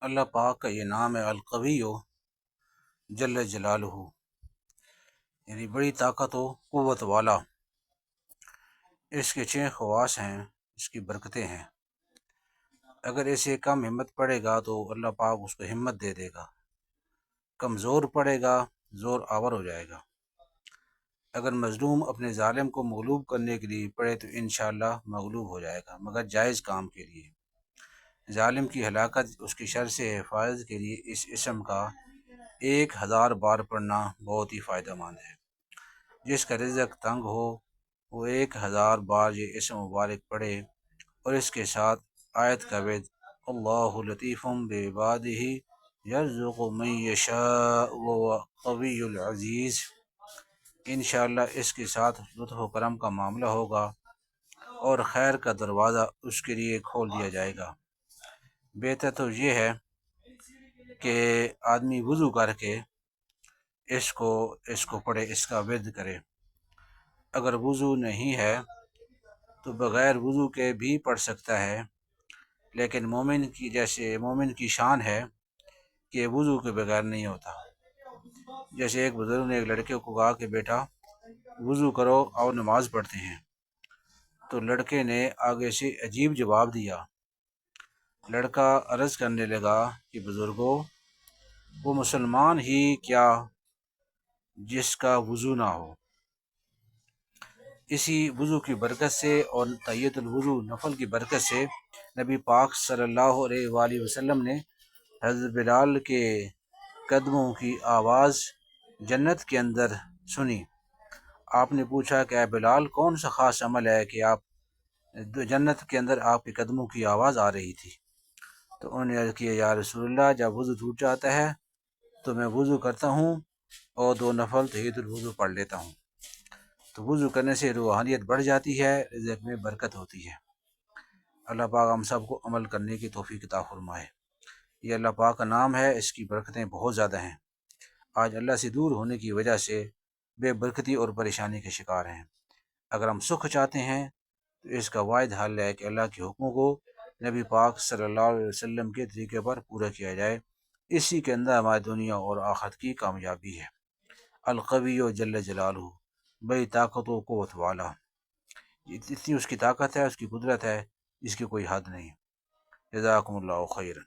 اللہ پاک کا یہ نام ہے القوی جل جلالہ، یعنی بڑی طاقت و قوت والا۔ اس کے 6 خواص ہیں، اس کی برکتیں ہیں۔ اگر اسے کم ہمت پڑے گا تو اللہ پاک اس کو ہمت دے دے گا، کمزور پڑے گا زور آور ہو جائے گا۔ اگر مظلوم اپنے ظالم کو مغلوب کرنے کے لیے پڑے تو انشاءاللہ مغلوب ہو جائے گا، مگر جائز کام کے لیے۔ ظالم کی ہلاکت، اس کی شر سے حفاظت کے لیے اس اسم کا 1000 بار پڑھنا بہت ہی فائدہ مند ہے۔ جس کا رزق تنگ ہو وہ 1000 بار یہ اسم مبارک پڑھے، اور اس کے ساتھ آیت کا وعد اللہ لطیف بعبادہ یرزق من یشاء وهو القوی العزیز، انشاءاللہ اس کے ساتھ لطف و کرم کا معاملہ ہوگا اور خیر کا دروازہ اس کے لیے کھول دیا جائے گا۔ بہتر تو یہ ہے کہ آدمی وضو کر کے اس کو پڑھے، اس کا ورد کرے۔ اگر وضو نہیں ہے تو بغیر وضو کے بھی پڑھ سکتا ہے، لیکن مومن کی شان ہے کہ وضو کے بغیر نہیں ہوتا۔ جیسے ایک بزرگ نے ایک لڑکے کو کہا کہ بیٹا وضو کرو اور نماز پڑھتے ہیں، تو لڑکے نے آگے سے عجیب جواب دیا۔ لڑکا عرض کرنے لگا کہ بزرگوں، وہ مسلمان ہی کیا جس کا وضو نہ ہو۔ اسی وضو کی برکت سے اور تحیۃ الوضو نفل کی برکت سے نبی پاک صلی اللہ علیہ وآلہ وسلم نے حضرت بلال کے قدموں کی آواز جنت کے اندر سنی۔ آپ نے پوچھا کہ اے بلال، کون سا خاص عمل ہے کہ آپ جنت کے اندر آپ کے قدموں کی آواز آ رہی تھی؟ تو انہوں نے عرض کیا یا رسول اللہ، جب وضو ٹوٹ جاتا ہے تو میں وضو کرتا ہوں اور 2 نفل تحیۃ الوضو پڑھ لیتا ہوں، تو وضو کرنے سے روحانیت بڑھ جاتی ہے، رزق میں برکت ہوتی ہے۔ اللہ پاک ہم سب کو عمل کرنے کی توفیق عطا فرمائے۔ یہ اللہ پاک کا نام ہے، اس کی برکتیں بہت زیادہ ہیں۔ آج اللہ سے دور ہونے کی وجہ سے بے برکتی اور پریشانی کے شکار ہیں۔ اگر ہم سکھ چاہتے ہیں تو اس کا واحد حل ہے کہ اللہ کے حکموں کو نبی پاک صلی اللہ علیہ وسلم کے طریقے پر پورا کیا جائے، اسی کے اندر ہماری دنیا اور آخرت کی کامیابی ہے۔ القوی جل جلالہ، بڑی طاقت و قوت والا، اتنی اس کی طاقت ہے، اس کی قدرت ہے جس کی کوئی حد نہیں۔ جزاکم اللہ خیرا۔